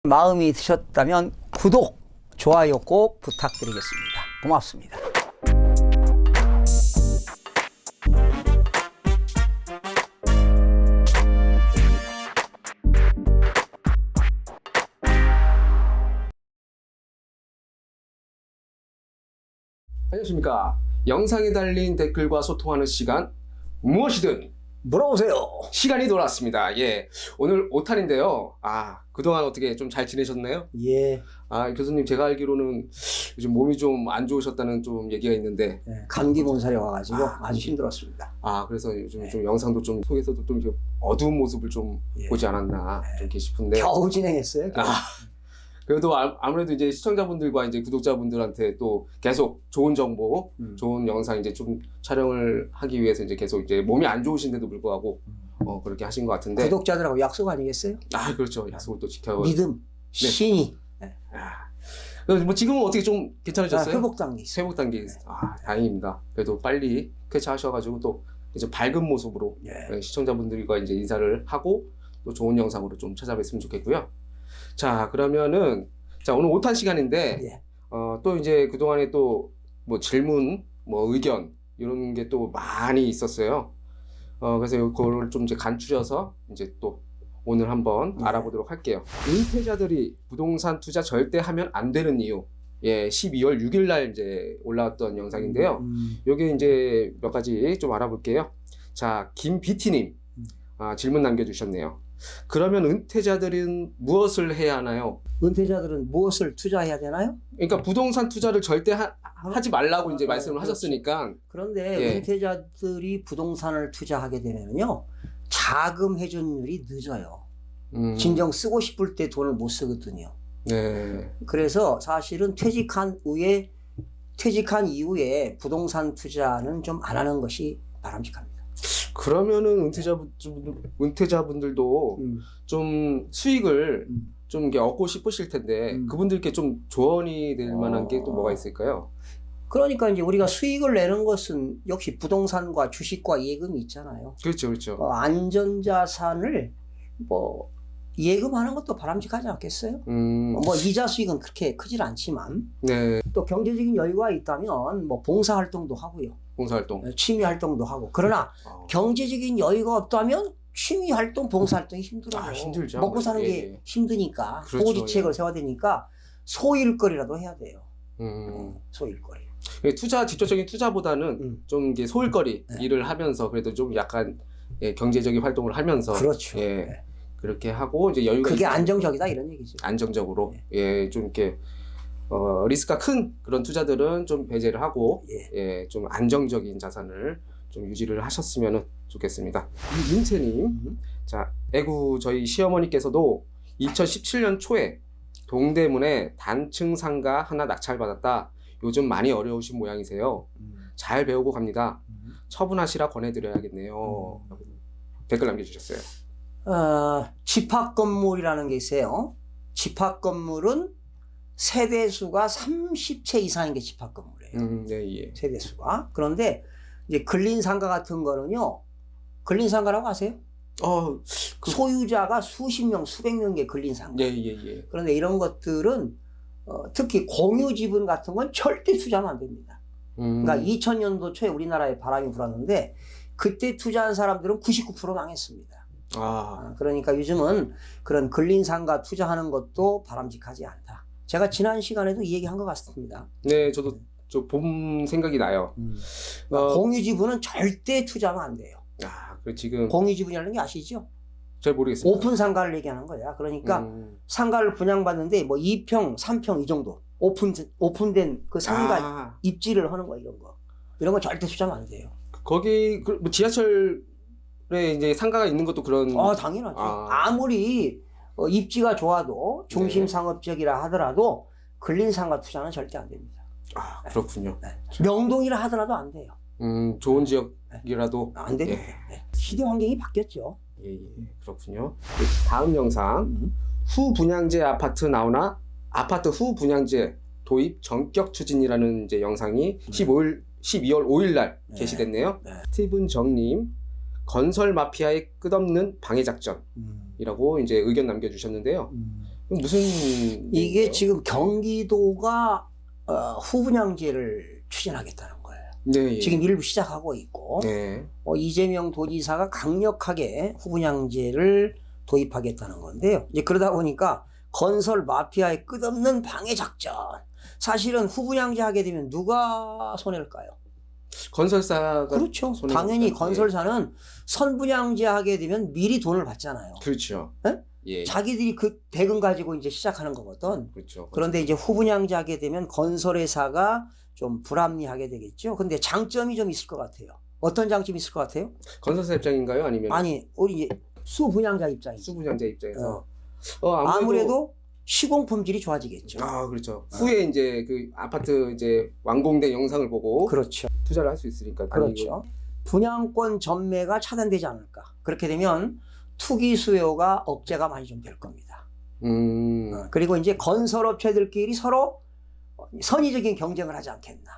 마음이 드셨다면 구독, 좋아요 꼭 부탁드리겠습니다. 고맙습니다. 안녕하십니까. 영상에 달린 댓글과 소통하는 시간, 무엇이든 물어보세요. 시간이 돌아왔습니다. 예, 오늘 5탄인데요. 그동안 어떻게 좀 잘 지내셨나요? 예. 교수님, 제가 알기로는 요즘 몸이 좀 안 좋으셨다는 좀 얘기가 있는데. 감기 몸살이 와가지고 아주 힘들었습니다. 그래서 요즘 좀 영상도 좀 속에서도 좀 이렇게 어두운 모습을 좀 보지 않았나 좀 이렇게 싶은데. 겨우 진행했어요. 겨우. 그래도 아무래도 이제 시청자분들과 이제 구독자분들한테 또 계속 좋은 정보, 좋은 영상 이제 좀 촬영을 하기 위해서 이제 계속 이제 몸이 안 좋으신데도 불구하고 그렇게 하신 것 같은데. 구독자들하고 약속 아니겠어요? 그렇죠. 약속을 또 지켜. 믿음, 신이. 뭐 지금은 어떻게 좀 괜찮으셨어요? 회복 단계 있어요. 회복 단계. 다행입니다. 그래도 빨리 쾌차하셔가지고 또 이제 밝은 모습으로 시청자분들과 이제 인사를 하고 또 좋은 영상으로 좀 찾아뵀으면 좋겠고요. 자, 그러면은 오늘 5탄 시간인데 또 이제 그동안에 또 뭐 질문, 뭐 의견 이런 게 또 많이 있었어요. 그래서 그거를 좀 이제 간추려서 이제 또 오늘 한번 알아보도록 할게요. 은퇴자들이 부동산 투자 절대 하면 안 되는 이유. 12월 6일 날 이제 올라왔던 영상인데요. 요게 이제 몇 가지 좀 알아볼게요. 자, 김비티님 질문 남겨주셨네요. 그러면 은퇴자들은 무엇을 해야 하나요? 은퇴자들은 무엇을 투자해야 되나요? 그러니까 부동산 투자를 절대 하지 말라고 이제 말씀을 그렇죠. 하셨으니까. 그런데 은퇴자들이 부동산을 투자하게 되면요, 자금 회전율이 늦어요. 진정 쓰고 싶을 때 돈을 못 쓰거든요. 네. 그래서 사실은 퇴직한 이후에 부동산 투자는 좀 안 하는 것이 바람직합니다. 그러면은 은퇴자분들도 좀 수익을 좀 이렇게 얻고 싶으실 텐데 그분들께 좀 조언이 될 만한 게 또 뭐가 있을까요? 그러니까 이제 우리가 수익을 내는 것은 역시 부동산과 주식과 예금이 있잖아요. 그렇죠, 그렇죠. 안전자산을 뭐 예금하는 것도 바람직하지 않겠어요? 뭐 이자 수익은 그렇게 크질 않지만 네. 또 경제적인 여유가 있다면 뭐 봉사활동도 하고요. 봉사활동. 취미활동도 하고. 그러나 경제적인 여유가 없다면 취미활동, 봉사활동이 힘들어요. 힘들죠. 먹고 사는 게 힘드니까. 그렇죠, 보호지책을 세워야 되니까 소일거리라도 해야 돼요. 소일거리. 직접적인 투자보다는 좀 이게 소일거리 일을 하면서 그래도 좀 약간 경제적인 활동을 하면서 그렇죠. 그렇게 하고 이제 여유가 그게 안정적이다 이런 얘기죠. 안정적으로 좀 이렇게 리스크가 큰 그런 투자들은 좀 배제를 하고 좀 안정적인 자산을 좀 유지를 하셨으면 좋겠습니다. 이윤채님, 자, 저희 시어머니께서도 2017년 초에 동대문에 단층 상가 하나 낙찰받았다. 요즘 많이 어려우신 모양이세요. 잘 배우고 갑니다. 처분하시라 권해드려야겠네요. 댓글 남겨주셨어요. 집합 건물이라는 게 있어요. 집합 건물은 세대수가 30채 이상인 게 집합 건물이에요. 세대수가. 그런데 이제 근린상가 같은 거는요, 근린상가라고 아세요? 소유자가 수십 명, 수백 명의 근린상가. 그런데 이런 것들은 특히 공유지분 같은 건 절대 투자하면 안 됩니다. 그러니까 2000년도 초에 우리나라에 바람이 불었는데 그때 투자한 사람들은 99% 망했습니다. 그러니까 요즘은 그런 근린상가 투자하는 것도 바람직하지 않다. 제가 지난 시간에도 이 얘기한 것 같습니다. 네, 저도 본 생각이 나요. 공유지분은 절대 투자하면 안 돼요. 지금 공유지분이라는 게 아시죠? 잘 모르겠습니다. 오픈 상가를 얘기하는 거야. 그러니까 상가를 분양받는데 뭐 2평, 3평 이 정도 오픈된 그 상가 입지를 하는 거 이런 거 절대 투자하면 안 돼요. 거기 뭐 지하철에 이제 상가가 있는 것도 그런. 당연하죠. 아무리 입지가 좋아도 중심 상업지역이라 하더라도 근린상가 투자는 절대 안 됩니다. 그렇군요. 명동이라 하더라도 안 돼요. 좋은 지역이라도 안 됩니다. 시대 환경이 바뀌었죠. 그렇군요. 다음 영상, 후 분양제 아파트 나오나 아파트 후 분양제 도입 전격 추진이라는 이제 영상이 12월 5일 날 게시됐네요. 스티븐 정님, 건설 마피아의 끝없는 방해 작전이라고 이제 의견 남겨주셨는데요. 무슨 이게 내용이에요? 지금 경기도가 후분양제를 추진하겠다는 거예요. 네, 예. 지금 일부 시작하고 있고 네. 이재명 도지사가 강력하게 후분양제를 도입하겠다는 건데요. 이제 그러다 보니까 건설 마피아의 끝없는 방해 작전. 사실은 후분양제 하게 되면 누가 손해일까요? 건설사가 그렇죠. 손해가 당연히 있다. 건설사는 선분양제 하게 되면 미리 돈을 받잖아요. 그렇죠. 예? 예. 자기들이 그 대금 가지고 이제 시작하는 거거든. 그렇죠. 그런데 이제 후분양제 하게 되면 건설회사가 좀 불합리하게 되겠죠. 근데 장점이 좀 있을 것 같아요. 어떤 장점이 있을 것 같아요? 건설사 입장인가요? 아니면 아니, 우리 수분양자 입장이죠. 수분양자 입장에서 아무래도 시공 품질이 좋아지겠죠. 그렇죠. 후에 이제 그 아파트 이제 완공된 영상을 보고 그렇죠. 투자를 할 수 있으니까. 그렇죠. 분양권 전매가 차단되지 않을까. 그렇게 되면 투기 수요가 억제가 많이 좀 될 겁니다. 그리고 이제 건설업체들끼리 서로 선의적인 경쟁을 하지 않겠나.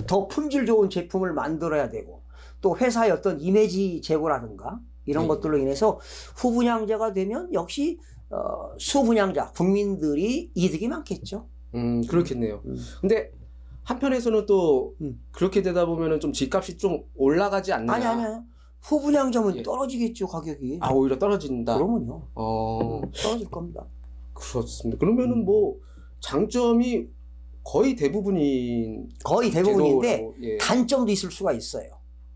더 품질 좋은 제품을 만들어야 되고 또 회사의 어떤 이미지 제고라든가 이런 것들로 인해서 후분양자가 되면 역시 수분양자 국민들이 이득이 많겠죠. 그렇겠네요. 근데 한편에서는 또 그렇게 되다 보면은 좀 집값이 좀 올라가지 않느냐. 아니. 후분양자면 예. 떨어지겠죠, 가격이. 오히려 떨어진다. 그러면요. 떨어질 겁니다. 그렇습니다. 그러면은 뭐 장점이 거의 대부분인데 예. 단점도 있을 수가 있어요.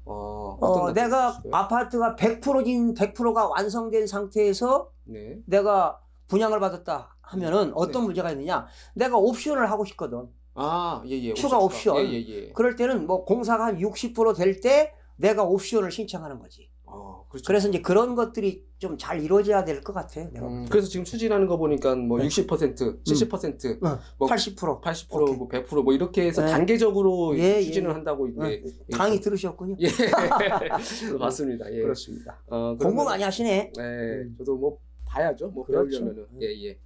어떤 내가 있을까요? 아파트가 100%가 완성된 상태에서 네. 내가 분양을 받았다 하면은 어떤 문제가 있느냐? 내가 옵션을 하고 싶거든. 예. 추가 옵션. 예. 그럴 때는 뭐 공사가 한 60% 될 때 내가 옵션을 신청하는 거지. 그렇죠. 그래서 이제 그런 것들이 좀 잘 이루어져야 될 것 같아요. 내가. 그래서 지금 추진하는 거 보니까 뭐 60%, 70%, 뭐 80%, 80%, 뭐 100%, 뭐 이렇게 해서 네. 단계적으로 추진을 한다고 이제 당이 들으셨군요. 예. 맞습니다. 예. 그렇습니다. 그러면, 공부 많이 하시네. 네. 저도 뭐 봐야죠. 뭐 그렇죠. 배우려면은. 예.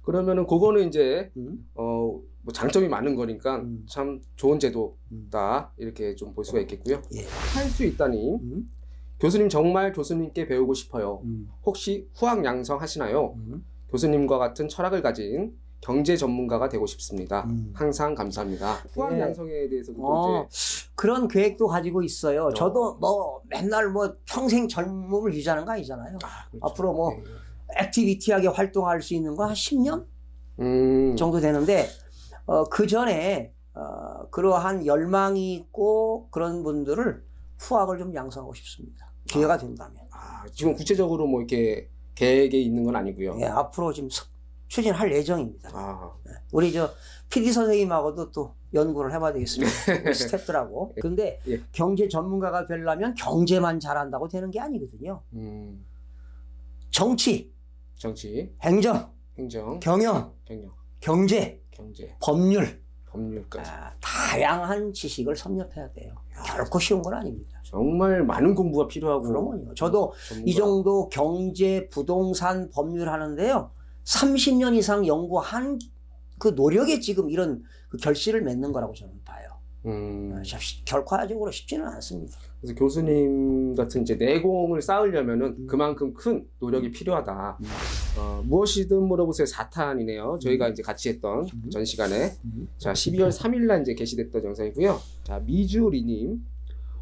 그러면은 그거는 이제 뭐 장점이 많은 거니까 참 좋은 제도다 이렇게 좀 볼 수가 있겠고요. 예. 할 수 있다니. 교수님 정말 교수님께 배우고 싶어요. 혹시 후학 양성 하시나요? 교수님과 같은 철학을 가진 경제 전문가가 되고 싶습니다. 항상 감사합니다. 후학 양성에 대해서도 또 이제 그런 계획도 가지고 있어요. 저도 뭐 맨날 뭐 평생 젊음을 유지하는 거 아니잖아요. 그렇죠. 앞으로 뭐 액티비티하게 활동할 수 있는 거 한 10년 정도 되는데 그 전에 그러한 열망이 있고 그런 분들을 후학을 좀 양성하고 싶습니다. 기회가 된다면. 지금 구체적으로 뭐 이렇게 계획에 있는 건 아니고요. 예, 앞으로 지금 추진할 예정입니다. 우리 저 PD 선생님하고도 또 연구를 해봐야 되겠습니다. 스태프들하고. 근데 경제 전문가가 되려면 경제만 잘한다고 되는 게 아니거든요. 정치, 행정, 경영, 경제, 법률까지 다양한 지식을 섭렵해야 돼요. 결코 쉬운 건 아닙니다. 정말 많은 공부가 필요하고. 그러면요. 저도 이 정도 경제, 부동산, 법률 하는데요. 30년 이상 연구한 그 노력에 지금 이런 그 결실을 맺는 거라고 저는 봐요. 결과적으로 쉽지는 않습니다. 그래서 교수님 같은 이제 내공을 쌓으려면은 그만큼 큰 노력이 필요하다. 무엇이든 물어보세요 4탄이네요. 저희가 이제 같이 했던 전 시간에. 자, 12월 3일날 이제 게시됐던 영상이고요. 자, 미주리님.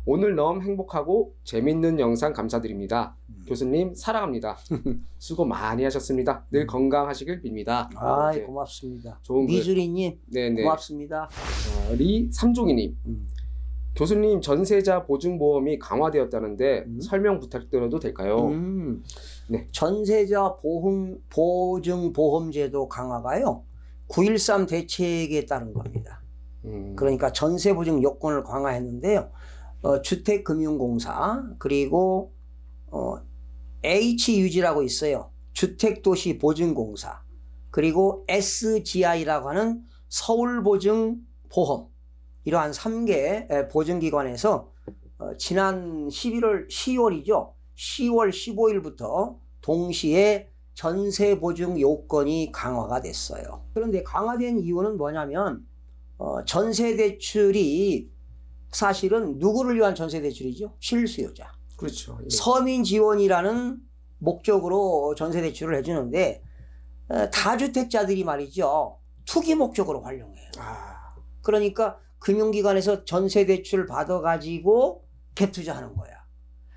오늘 너무 행복하고 재밌는 영상 감사드립니다. 교수님 사랑합니다. 수고 많이 하셨습니다. 늘 건강하시길 빕니다. 고맙습니다. 좋은 미주리님 네네. 고맙습니다. 리 삼종이님. 교수님 전세자 보증보험이 강화되었다는데 설명 부탁드려도 될까요? 네. 전세자 보증보험제도 강화가요 9.13 대책에 따른 겁니다. 그러니까 전세보증 요건을 강화했는데요. 주택금융공사 그리고 HUG라고 있어요. 주택도시보증공사 그리고 SGI라고 하는 서울보증보험 이러한 3개 보증기관에서 지난 10월이죠. 10월 15일부터 동시에 전세보증 요건이 강화가 됐어요. 그런데 강화된 이유는 뭐냐면 전세대출이 사실은 누구를 위한 전세대출이죠? 실수요자. 그렇죠. 예. 서민지원이라는 목적으로 전세대출을 해주는데 다주택자들이 말이죠. 투기 목적으로 활용해요. 아, 그러니까 금융기관에서 전세 대출 받아가지고 갭 투자하는 거야.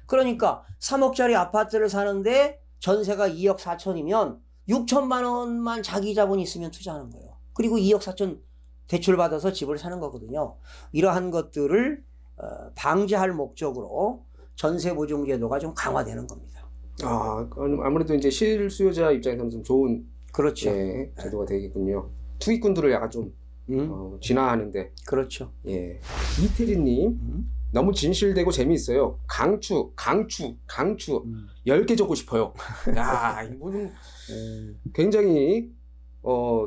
그러니까 3억짜리 아파트를 사는데 전세가 2억 4천이면 6천만 원만 자기 자본이 있으면 투자하는 거예요. 그리고 2억 4천 대출 받아서 집을 사는 거거든요. 이러한 것들을 방지할 목적으로 전세보증제도가 좀 강화되는 겁니다. 아, 아무래도 이제 실수요자 입장에서는 좀 좋은 그렇죠. 예, 제도가 되겠군요. 투기꾼들을 약간 좀 진화하는데. 그렇죠. 예. 이태진님 너무 진실되고 재미있어요. 강추 10개 적고 싶어요. 야, 이분은 굉장히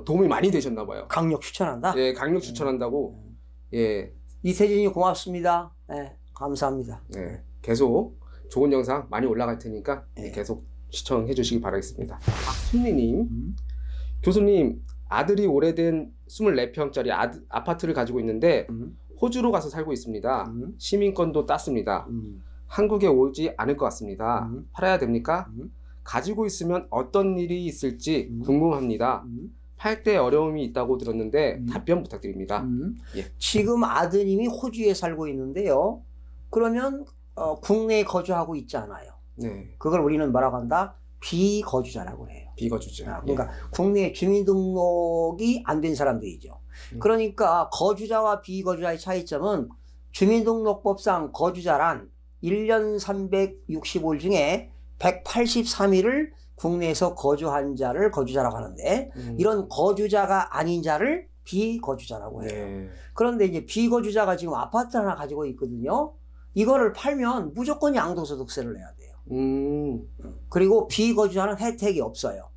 도움이 많이 되셨나 봐요. 강력 추천한다. 예, 강력 추천한다고. 예, 이태진이 고맙습니다. 네, 감사합니다. 예, 계속 좋은 영상 많이 올라갈 테니까 네. 계속 시청해 주시기 바라겠습니다. 박순리님, 교수님 아들이 오래된 24평짜리 아파트를 가지고 있는데 호주로 가서 살고 있습니다. 시민권도 땄습니다. 한국에 오지 않을 것 같습니다. 팔아야 됩니까? 가지고 있으면 어떤 일이 있을지 궁금합니다. 팔 때 어려움이 있다고 들었는데 답변 부탁드립니다. 예. 지금 아드님이 호주에 살고 있는데요. 그러면 국내에 거주하고 있지 않아요. 네. 그걸 우리는 뭐라고 한다? 비거주자라고 해요. 비거주자. 그러니까 국내 주민등록이 안 된 사람들이죠. 그러니까 거주자와 비거주자의 차이점은 주민등록법상 거주자란 1년 365일 중에 183일을 국내에서 거주한 자를 거주자라고 하는데 이런 거주자가 아닌 자를 비거주자라고 해요. 네. 그런데 이제 비거주자가 지금 아파트 하나 가지고 있거든요. 이거를 팔면 무조건 양도소득세를 내야 돼요. 그리고 비거주자는 혜택이 없어요.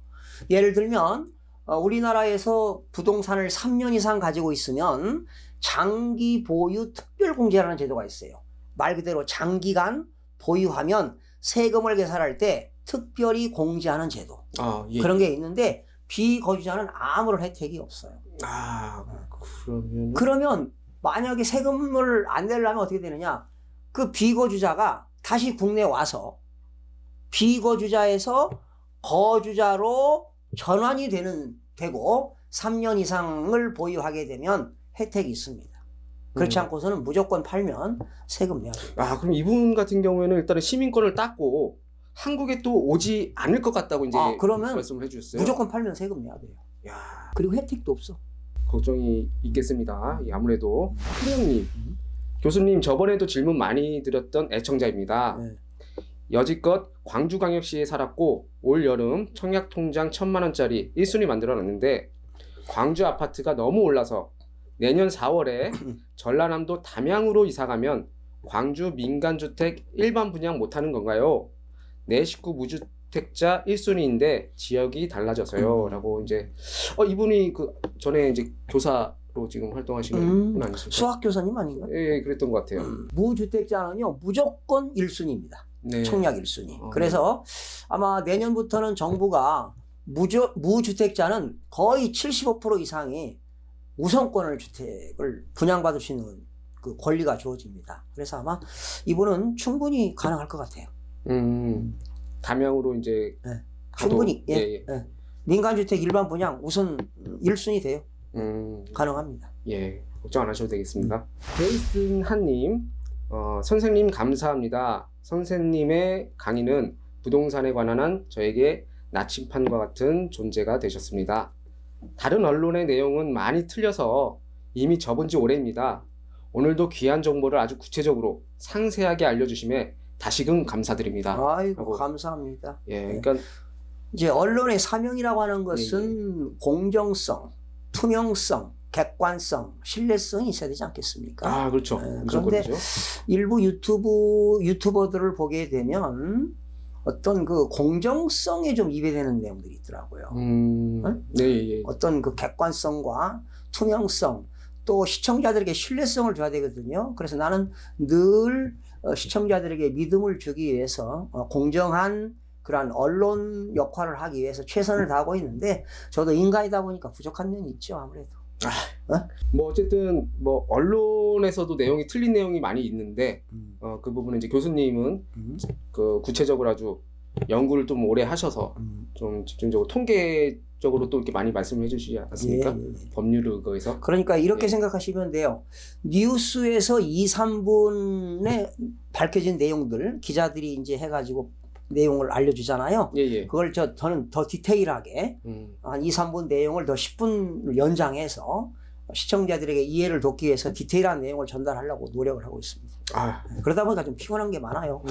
예를 들면 우리나라에서 부동산을 3년 이상 가지고 있으면 장기 보유 특별공제라는 제도가 있어요. 말 그대로 장기간 보유하면 세금을 계산할 때 특별히 공제하는 제도. 아, 예. 그런 게 있는데 비거주자는 아무런 혜택이 없어요. 아, 그러면 그러면 만약에 세금을 안 내려면 어떻게 되느냐? 그 비거주자가 다시 국내에 와서 비거주자에서 거주자로 전환이 되고 3년 이상을 보유하게 되면 혜택이 있습니다. 그렇지 않고서는 무조건 팔면 세금 내야 돼요. 아, 그럼 이분 같은 경우에는 일단은 시민권을 땄고 한국에 또 오지 않을 것 같다고 이제 그러면 말씀을 해주셨어요. 무조건 팔면 세금 내야 돼요. 야, 그리고 혜택도 없어. 걱정이 있겠습니다. 아무래도 후령님, 교수님 저번에도 질문 많이 드렸던 애청자입니다. 네. 여지껏 광주광역시에 살았고 올 여름 청약통장 1,000만 원짜리 1순위 만들어놨는데 광주 아파트가 너무 올라서 내년 4월에 전라남도 담양으로 이사가면 광주 민간주택 일반 분양 못하는 건가요? 내 식구 무주택자 1순위인데 지역이 달라져서요. 라고 이제 이분이 그 전에 이제 교사로 지금 활동하시는 분 아니실까요? 수학교사님 아닌가요? 예, 그랬던 것 같아요. 무주택자는요 무조건 1순위입니다. 네. 청약 1순위. 그래서 아마 내년부터는 정부가 무주택자는 거의 75% 이상이 우선권을 주택을 분양받을 수 있는 그 권리가 주어집니다. 그래서 아마 이분은 충분히 가능할 것 같아요. 담양으로 이제 네. 충분히 예. 민간주택 일반 분양 우선 1순위 돼요. 가능합니다. 예, 걱정 안 하셔도 되겠습니다. 제이슨 한님, 선생님 감사합니다. 선생님의 강의는 부동산에 관한 한 저에게 나침판과 같은 존재가 되셨습니다. 다른 언론의 내용은 많이 틀려서 이미 접은 지 오래입니다. 오늘도 귀한 정보를 아주 구체적으로 상세하게 알려주심에 다시금 감사드립니다. 아이고 감사합니다. 예, 그러니까 이제 언론의 사명이라고 하는 것은 공정성, 투명성, 객관성, 신뢰성이 있어야 되지 않겠습니까? 아, 그렇죠. 그런데 일부 유튜버들을 보게 되면 어떤 그 공정성에 좀 위배되는 내용들이 있더라고요. 네, 어떤 그 객관성과 투명성, 또 시청자들에게 신뢰성을 줘야 되거든요. 그래서 나는 늘 시청자들에게 믿음을 주기 위해서 공정한 그러한 언론 역할을 하기 위해서 최선을 다하고 있는데 저도 인간이다 보니까 부족한 면이 있죠, 아무래도. 뭐 어쨌든 뭐 언론에서도 내용이 틀린 내용이 많이 있는데 그 부분은 이제 교수님은 그 구체적으로 아주 연구를 좀 오래 하셔서 좀 집중적으로 통계 적으로 또 이렇게 많이 말씀해 주시지 않습니까? 법률을 그거에서. 그러니까 이렇게 생각하시면 돼요. 뉴스에서 2, 3분에 밝혀진 내용들 기자들이 이제 해가지고 내용을 알려주잖아요. 그걸 저는 더 디테일하게 한 2, 3분 내용을 더 10분 연장해서 시청자들에게 이해를 돕기 위해서 디테일한 내용을 전달하려고 노력을 하고 있습니다. 그러다 보니까 좀 피곤한 게 많아요.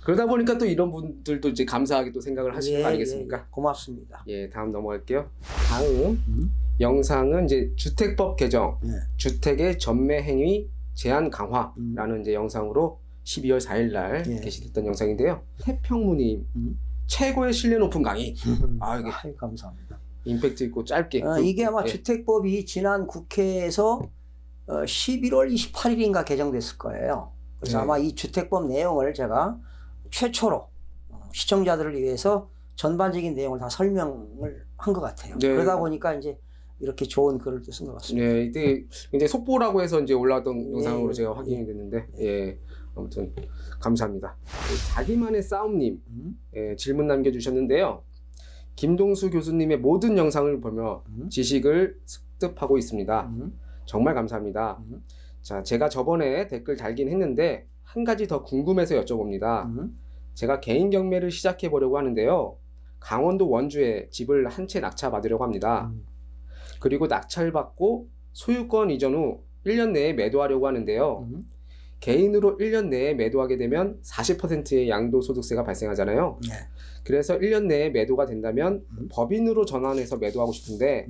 그러다 보니까 또 이런 분들도 이제 감사하게 또 생각을 하시는 거 아니겠습니까? 고맙습니다. 다음 넘어갈게요. 다음 영상은 이제 주택법 개정, 주택의 전매 행위 제한 강화라는 이제 영상으로 12월 4일 날 게시됐던 영상인데요. 태평무님 최고의 신뢰 높은 강의. 이게 감사합니다. 임팩트 있고 짧게. 이게 아마 주택법이 지난 국회에서 11월 28일인가 개정됐을 거예요. 그래서 아마 이 주택법 내용을 제가 최초로 시청자들을 위해서 전반적인 내용을 다 설명을 한 것 같아요. 그러다 보니까 이제 이렇게 좋은 글을 또 쓴 것 같습니다. 이때 이제 속보라고 해서 이제 올라왔던 영상으로 제가 확인이 됐는데, 아무튼 감사합니다. 자기만의 싸움님 질문 남겨주셨는데요. 김동수 교수님의 모든 영상을 보며 지식을 습득하고 있습니다. 정말 감사합니다. 자, 제가 저번에 댓글 달긴 했는데 한 가지 더 궁금해서 여쭤봅니다. 제가 개인 경매를 시작해 보려고 하는데요. 강원도 원주에 집을 한 채 낙찰받으려고 합니다. 그리고 낙찰받고 소유권 이전 후 1년 내에 매도하려고 하는데요. 개인으로 1년 내에 매도하게 되면 40%의 양도소득세가 발생하잖아요. 그래서 1년 내에 매도가 된다면 법인으로 전환해서 매도하고 싶은데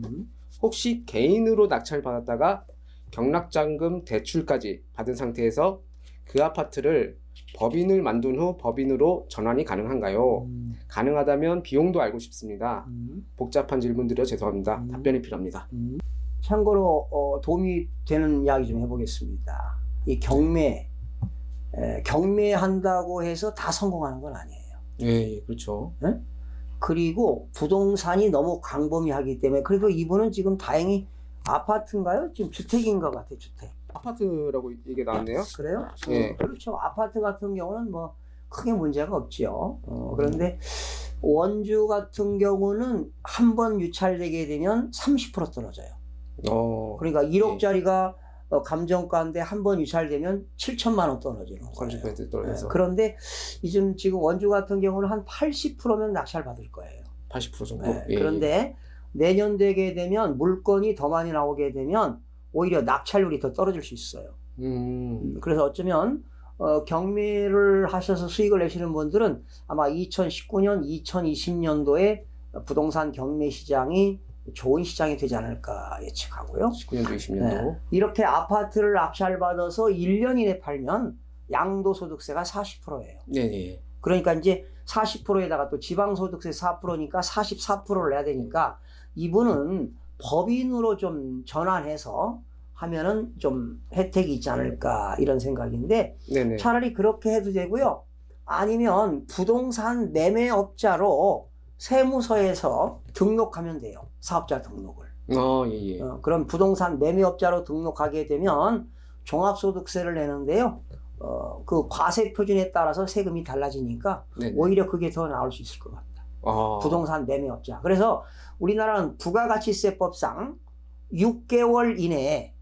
혹시 개인으로 낙찰받았다가 경락자금 대출까지 받은 상태에서 그 아파트를 법인을 만든 후 법인으로 전환이 가능한가요? 가능하다면 비용도 알고 싶습니다. 복잡한 질문 드려 죄송합니다. 답변이 필요합니다. 참고로 도움이 되는 이야기 좀 해보겠습니다. 이 경매한다고 해서 다 성공하는 건 아니에요. 그렇죠. 그리고 부동산이 너무 광범위하기 때문에 그리고 이분은 지금 다행히 아파트인가요? 지금 주택인 것 같아요. 주택. 아파트라고 얘기 나왔네요. 그래요? 그렇죠. 아파트 같은 경우는 뭐 크게 문제가 없죠. 그런데 원주 같은 경우는 한 번 유찰되게 되면 30% 떨어져요. 그러니까 1억짜리가 감정가인데 한 번 유찰되면 7천만 원 떨어지는 거예요. 30% 떨어져서. 그런데 지금 원주 같은 경우는 한 80%면 낙찰 받을 거예요. 80% 정도. 그런데 내년 되게 되면 물건이 더 많이 나오게 되면 오히려 낙찰률이 더 떨어질 수 있어요. 그래서 어쩌면 경매를 하셔서 수익을 내시는 분들은 아마 2019년, 2020년도에 부동산 경매 시장이 좋은 시장이 되지 않을까 예측하고요. 19년도, 20년도. 이렇게 아파트를 낙찰받아서 1년 이내 팔면 양도소득세가 40%예요. 그러니까 이제 40%에다가 또 지방소득세 4%니까 44%를 내야 되니까 이분은 법인으로 좀 전환해서 하면은 좀 혜택이 있지 않을까 이런 생각인데 차라리 그렇게 해도 되고요. 아니면 부동산 매매업자로 세무서에서 등록하면 돼요. 사업자 등록을. 그럼 부동산 매매업자로 등록하게 되면 종합소득세를 내는데요. 그 과세 표준에 따라서 세금이 달라지니까 오히려 그게 더 나올 수 있을 것 같다. 부동산 매매업자. 그래서 우리나라는 부가가치세법상 6개월 이내에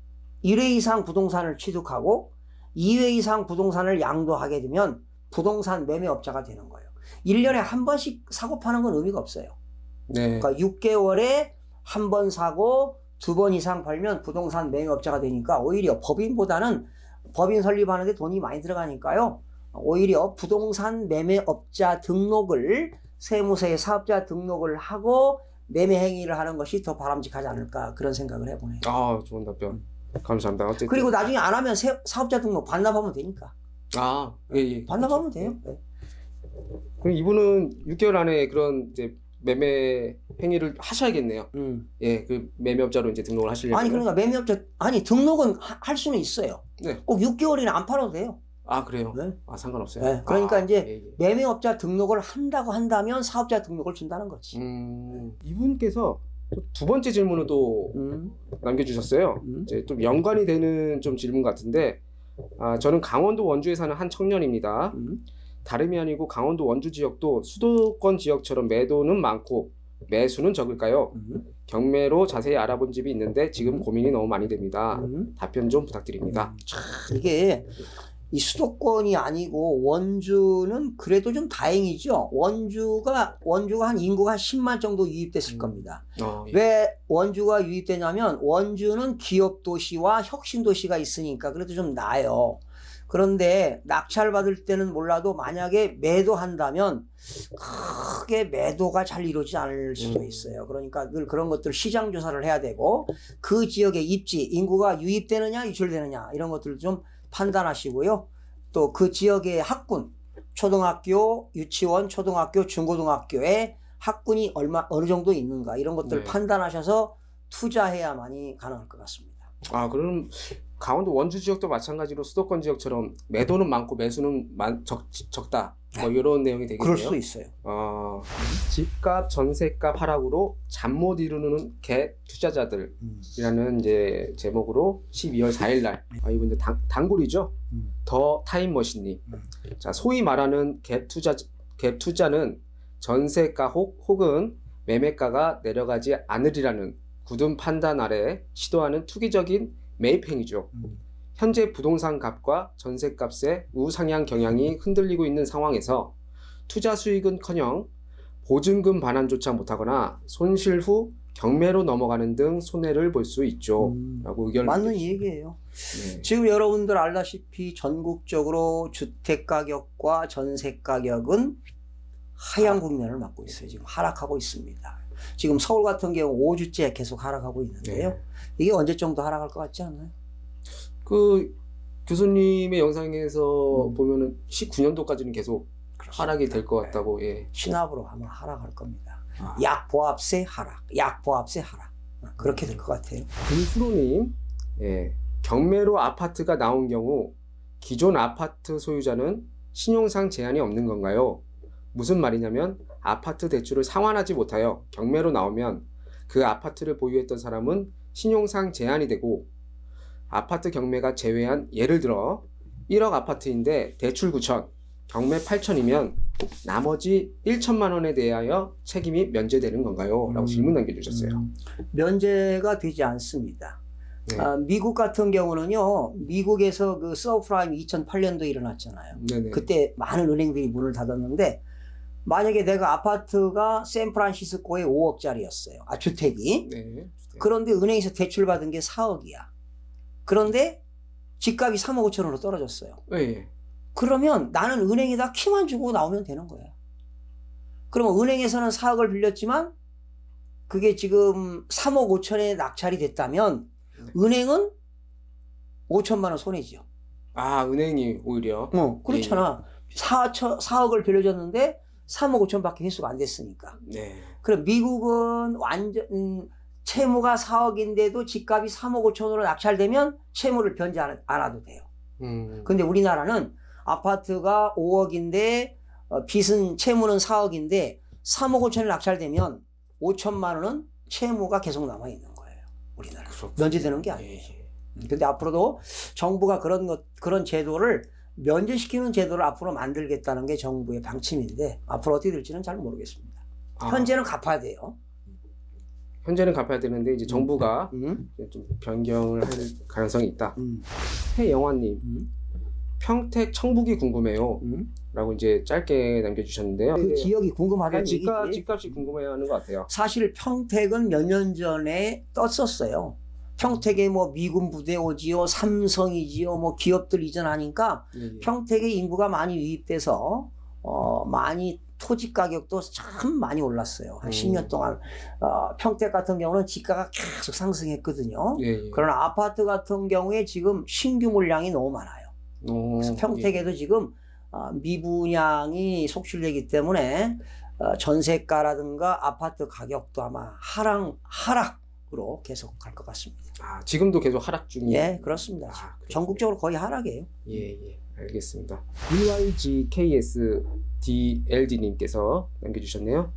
1회 이상 부동산을 취득하고 2회 이상 부동산을 양도하게 되면 부동산 매매업자가 되는 거예요. 1년에 한 번씩 사고 파는 건 의미가 없어요. 그러니까 6개월에 한 번 사고 2번 이상 팔면 부동산 매매업자가 되니까 오히려 법인보다는 법인 설립하는데 돈이 많이 들어가니까요. 오히려 부동산 매매업자 등록을 세무서에 사업자 등록을 하고 매매 행위를 하는 것이 더 바람직하지 않을까 그런 생각을 해보네요. 좋은 답변. 감사합니다. 어쨌든. 그리고 나중에 안 하면 사업자 등록 반납하면 되니까. 반납하면 돼요. 그럼 이분은 6개월 안에 그런 이제 매매 행위를 하셔야겠네요. 그 매매업자로 이제 등록을 하시려면. 아니 그러니까 매매업자 등록은 할 수는 있어요. 꼭 6개월이나 안 팔아도 돼요. 그래요? 상관없어요. 그러니까 이제 매매업자 등록을 한다고 한다면 사업자 등록을 준다는 거지. 이분께서 두 번째 질문을 또 남겨주셨어요. 이제 좀 연관이 되는 좀 질문 같은데, 저는 강원도 원주에 사는 한 청년입니다. 다름이 아니고 강원도 원주 지역도 수도권 지역처럼 매도는 많고 매수는 적을까요? 경매로 자세히 알아본 집이 있는데 지금 고민이 너무 많이 됩니다. 답변 좀 부탁드립니다. 이게 이 수도권이 아니고 원주는 그래도 좀 다행이죠. 원주가 한 인구가 한 10만 정도 유입됐을 겁니다. 예. 왜 원주가 유입되냐면 원주는 기업 도시와 혁신 도시가 있으니까 그래도 좀 나아요. 그런데 낙찰받을 때는 몰라도 만약에 매도한다면 크게 매도가 잘 이루어지지 않을 수도 있어요. 그러니까 늘 그런 것들 시장 조사를 해야 되고 그 지역의 입지, 인구가 유입되느냐 유출되느냐 이런 것들을 좀 판단하시고요. 또 그 지역의 학군, 초등학교, 유치원, 초등학교, 중고등학교에 학군이 어느 정도 있는가 이런 것들을 판단하셔서 투자해야만이 가능할 것 같습니다. 그럼 강원도 원주 지역도 마찬가지로 수도권 지역처럼 매도는 많고 매수는 적다. 뭐 이런 내용이 되겠네요. 그럴 수도 있어요. 집값, 전세값 하락으로 잠 못 이루는 개 투자자들이라는 이제 제목으로 12월 4일 날 이분 이제 단골이죠. 더 타임머신님. 자, 소위 말하는 갭 투자는 전세가 혹은 매매가가 내려가지 않으리라는 굳은 판단 아래 시도하는 투기적인 매입 행위죠. 현재 부동산 값과 전세값의 우상향 경향이 흔들리고 있는 상황에서 투자 수익은커녕 보증금 반환조차 못하거나 손실 후 경매로 넘어가는 등 손해를 볼 수 있죠. 라고 의견을 맞는 내주셨습니다. 얘기예요. 네. 지금 여러분들 알다시피 전국적으로 주택가격과 전세가격은 하향 국면을 맞고 있어요. 지금 하락하고 있습니다. 지금 서울 같은 경우 5주째 계속 하락하고 있는데요. 네. 이게 언제 정도 하락할 것 같지 않아요? 그 교수님의 영상에서 보면은 19년도까지는 계속 하락이 될 것 같다고. 예. 신압으로 아마 하락할 겁니다. 약보합세 하락, 약보합세 하락. 그렇게 될 것 같아요. 김수로님, 예. 경매로 아파트가 나온 경우 기존 아파트 소유자는 신용상 제한이 없는 건가요? 무슨 말이냐면 아파트 대출을 상환하지 못하여 경매로 나오면 그 아파트를 보유했던 사람은 신용상 제한이 되고 아파트 경매가 제외한 예를 들어 1억 아파트인데 대출 9천, 경매 8천이면 나머지 1천만 원에 대하여 책임이 면제되는 건가요? 라고 질문 남겨주셨어요. 면제가 되지 않습니다. 네. 미국 같은 경우는요, 미국에서 그 서브프라임 2008년도에 일어났잖아요. 네네. 그때 많은 은행들이 문을 닫았는데 만약에 내가 아파트가 샌프란시스코에 5억짜리였어요. 주택이. 네. 그런데 은행에서 대출 받은 게 4억이야. 그런데 집값이 3억 5천으로 떨어졌어요. 네. 그러면 나는 은행에다 키만 주고 나오면 되는 거예요. 그러면 은행에서는 4억을 빌렸지만 그게 지금 3억 5천에 낙찰이 됐다면 은행은 5천만 원 손해지요. 은행이 오히려. 그렇잖아. 4억을 빌려줬는데 3억 5천밖에 회수가 안 됐으니까. 네. 그럼 미국은 완전 채무가 4억인데도 집값이 3억 5천으로 낙찰되면 채무를 변제 안 해도 돼요. 근데 우리나라는 아파트가 5억인데 빚은 채무는 4억인데 3억 5천에 낙찰되면 5천만 원은 채무가 계속 남아 있는 거예요. 우리나라. 면제되는 게 아니에요. 근데 앞으로도 정부가 그런 제도를 면제시키는 제도를 앞으로 만들겠다는 게 정부의 방침인데 앞으로 어떻게 될지는 잘 모르겠습니다. 현재는 갚아야 돼요. 현재는 갚아야 되는데 이제 정부가 좀 변경을 할 가능성이 있다. 해영화님, 평택 청북이 궁금해요. 라고 이제 짧게 남겨주셨는데요. 그 지역이 궁금하다는 얘기지. 집값이 궁금해하는 것 같아요. 사실 평택은 몇 년 전에 떴었어요. 평택에 뭐 미군 부대 오지요, 삼성이지요, 뭐 기업들 이전하니까 평택의 인구가 많이 유입돼서 많이 토지 가격도 참 많이 올랐어요. 한 10년 동안 평택 같은 경우는 지가가 계속 상승했거든요. 그러나 아파트 같은 경우에 지금 신규 물량이 너무 많아요. 그래서 평택에도 지금 미분양이 속출되기 때문에 전세가라든가 아파트 가격도 아마 하락으로 계속 갈 것 같습니다. 지금도 계속 하락 중이에요? 예, 그렇습니다. 전국적으로 거의 하락이에요. 예, 알겠습니다. BYGKSDLD님께서 남겨주셨네요.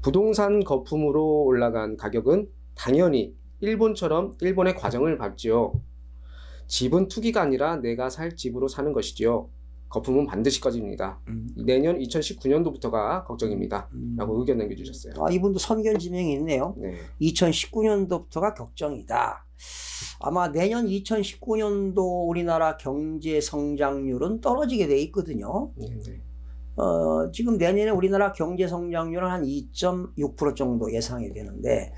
부동산 거품으로 올라간 가격은 당연히 일본처럼 일본의 과정을 밟지요. 집은 투기가 아니라 내가 살 집으로 사는 것이지요. 거품은 반드시 꺼집니다. 내년 2019년도부터가 걱정입니다. 라고 의견 남겨주셨어요. 아, 이분도 선견지명이 있네요. 네. 2019년도부터가 걱정이다. 아마 내년 2019년도 우리나라 경제 성장률은 떨어지게 돼 있거든요. 네. 지금 내년에 우리나라 경제 성장률은 한 2.6% 정도 예상이 되는데,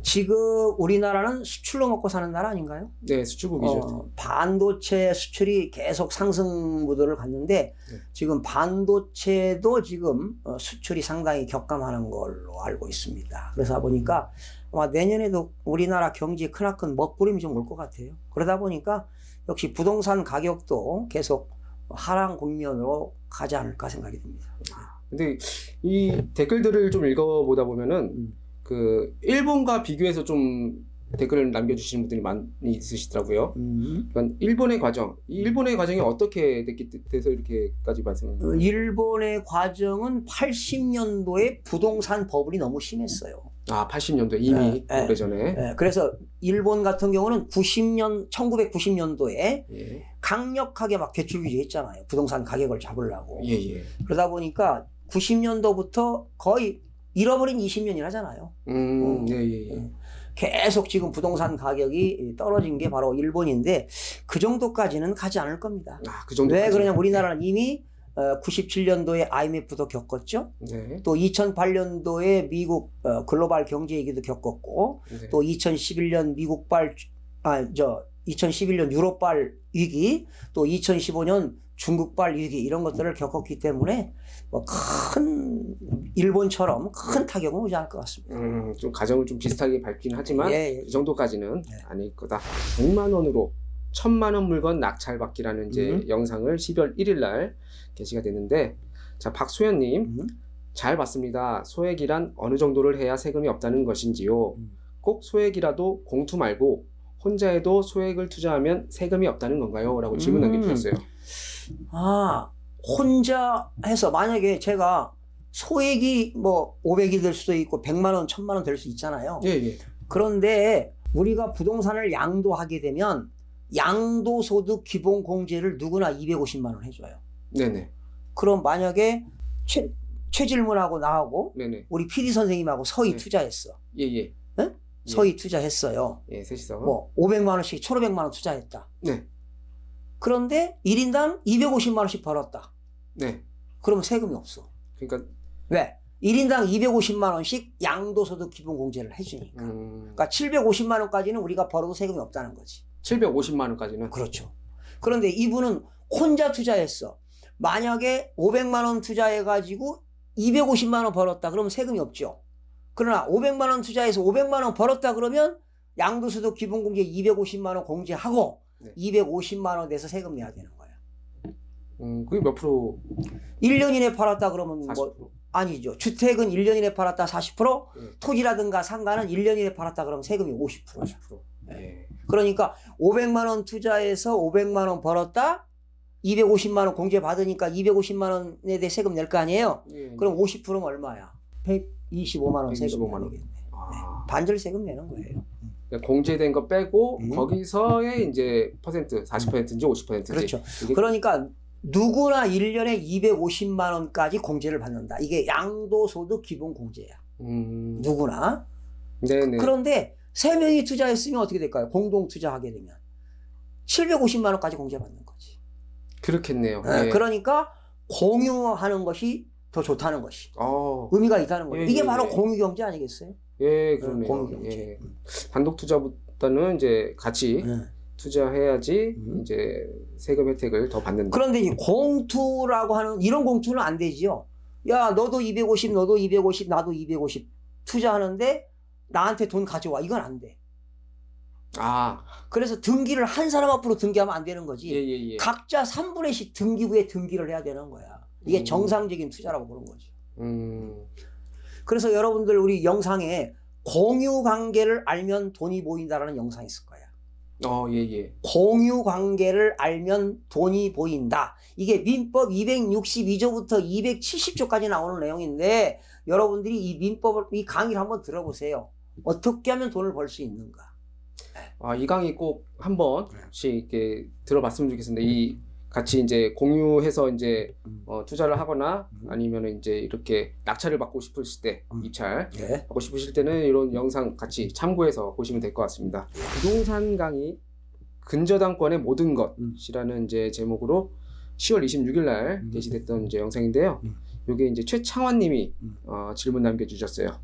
지금 우리나라는 수출로 먹고 사는 나라 아닌가요? 네, 수출국이죠. 반도체 수출이 계속 상승 무도를 갔는데, 지금 반도체도 지금 수출이 상당히 격감하는 걸로 알고 있습니다. 그래서 보니까 아마 내년에도 우리나라 경제에 크나큰 먹구름이 좀 올 것 같아요. 그러다 보니까 역시 부동산 가격도 계속 하락 국면으로 가지 않을까 생각이 듭니다. 근데 이 댓글들을 좀 읽어보다 보면은 그 일본과 비교해서 좀 댓글을 남겨주시는 분들이 많이 있으시더라고요. 그러니까 일본의 과정, 이 일본의 과정이 어떻게 돼서 이렇게까지 말씀을? 일본의 과정은 80년도에 부동산 버블이 너무 심했어요. 아, 80년도 이미 오래전에. 네, 그래서 일본 같은 경우는 1990년도에 예. 강력하게 막 대출 규제했잖아요. 부동산 가격을 잡으려고. 예. 그러다 보니까 90년도부터 거의 잃어버린 20년이 하잖아요. 예. 계속 지금 부동산 가격이 떨어진 게 바로 일본인데, 그 정도까지는 가지 않을 겁니다. 아, 그 정도. 왜 그러냐면 우리나라는 이미 97년도에 IMF도 겪었죠. 네. 또 2008년도에 미국 글로벌 경제 위기도 겪었고, 네. 또 2011년 2011년 유럽발 위기, 또 2015년 중국발 위기, 이런 것들을 겪었기 때문에 뭐 큰 일본처럼 큰 타격은 오지 않을 것 같습니다. 좀 가정을 좀 비슷하게 밟긴 하지만 그 정도까지는 아닐 거다. 100만 원으로 1000만 원 물건 낙찰받기라는 이제 영상을 12월 1일 날 게시가 됐는데, 자, 박소연님 잘 봤습니다. 소액이란 어느 정도를 해야 세금이 없다는 것인지요? 꼭 소액이라도 공투 말고 혼자 해도 소액을 투자하면 세금이 없다는 건가요? 라고 질문 남겨주셨어요. 아, 혼자 해서 만약에 제가 소액이 뭐 500이 될 수도 있고 100만 원, 1000만 원 될 수 있잖아요. 예. 그런데 우리가 부동산을 양도하게 되면 양도소득 기본공제를 누구나 250만 원 해줘요. 네네. 그럼 만약에 최질문하고 나하고 네네. 우리 PD 선생님하고 서희 투자했어. 예. 네? 서희 투자했어요. 예, 셋이서. 뭐 500만 원씩 1,500만 원 투자했다. 네. 그런데 1인당 250만 원씩 벌었다. 네. 그러면 세금이 없어. 그러니까 왜? 1인당 250만 원씩 양도소득 기본공제를 해주니까. 그러니까 750만 원까지는 우리가 벌어도 세금이 없다는 거지. 750만 원까지는? 그렇죠. 그런데 이분은 혼자 투자했어. 만약에 500만 원 투자해가지고 250만 원 벌었다. 그러면 세금이 없죠. 그러나 500만 원 투자해서 500만 원 벌었다 그러면 양도소득 기본공제 250만 원 공제하고 250만 원 내서 세금 내야 되는 거야. 그게 몇 프로? 1년 이내 팔았다 그러면 40%? 뭐 아니죠. 주택은 1년 이내 팔았다 40%, 토지라든가 상가는 1년 이내 팔았다 그러면 세금이 50%. 50%. 네. 그러니까 500만 원 투자해서 500만 원 벌었다 250만 원 공제 받으니까 250만 원에 대해 세금 낼 거 아니에요. 그럼 50%는 얼마야? 125만 원 세금 내겠네. 반절 세금 내는 거예요. 공제된 거 빼고 거기서의 이제 퍼센트 40%인지 50%인지. 그렇죠. 그러니까 누구나 1년에 250만 원까지 공제를 받는다. 이게 양도소득 기본공제야. 누구나. 네네. 그런데 3명이 투자했으면 어떻게 될까요? 공동 투자하게 되면 750만 원까지 공제받는 거지. 그렇겠네요. 그러니까 공유하는 것이 더 좋다는 것이 의미가 있다는 거예요. 이게 바로 공유경제 아니겠어요? 예, 그러네요. 공유경제. 단독 투자보다는 이제 같이 투자해야지 이제 세금 혜택을 더 받는다. 그런데 이 공투라고 하는 이런 공투는 안 되지요. 야, 너도 250, 너도 250, 나도 250 투자하는데 나한테 돈 가져와. 이건 안 돼. 그래서 등기를 한 사람 앞으로 등기하면 안 되는 거지. 각자 3분의 10 등기부에 등기를 해야 되는 거야. 이게 정상적인 투자라고 보는 거죠. 그래서 여러분들 우리 영상에 공유 관계를 알면 돈이 보인다라는 영상이 있을 거야. 공유 관계를 알면 돈이 보인다. 이게 민법 262조부터 270조까지 나오는 내용인데 여러분들이 이 민법을 이 강의를 한번 들어보세요. 어떻게 하면 돈을 벌 수 있는가? 이 강의 꼭 한 번씩 이렇게 들어봤으면 좋겠습니다. 이 같이 이제 공유해서 이제 투자를 하거나 아니면 이제 이렇게 낙찰을 받고 싶으실 때 입찰 예. 받고 싶으실 때는 이런 영상 같이 참고해서 보시면 될 것 같습니다. 부동산 강의 근저당권의 모든 것이라는 이제 제목으로 10월 26일 날 게시됐던 이제 영상인데요. 요게 이제 최창환님이 질문 남겨주셨어요.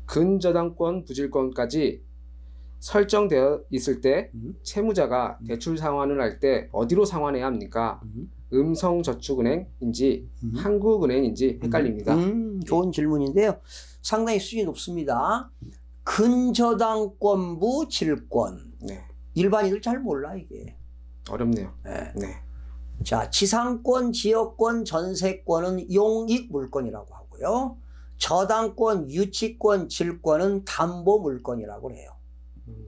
근저당권 부질권까지 설정되어 있을 때 채무자가 대출 상환을 할 때 어디로 상환해야 합니까? 음성저축은행인지 한국은행인지 헷갈립니다. 좋은 질문인데요. 상당히 수준이 높습니다. 근저당권부 질권. 네. 일반인들 잘 몰라 이게. 어렵네요. 네. 네. 자, 지상권, 지역권, 전세권은 용익물권이라고 하고요. 저당권, 유치권, 질권은 담보물권이라고 해요.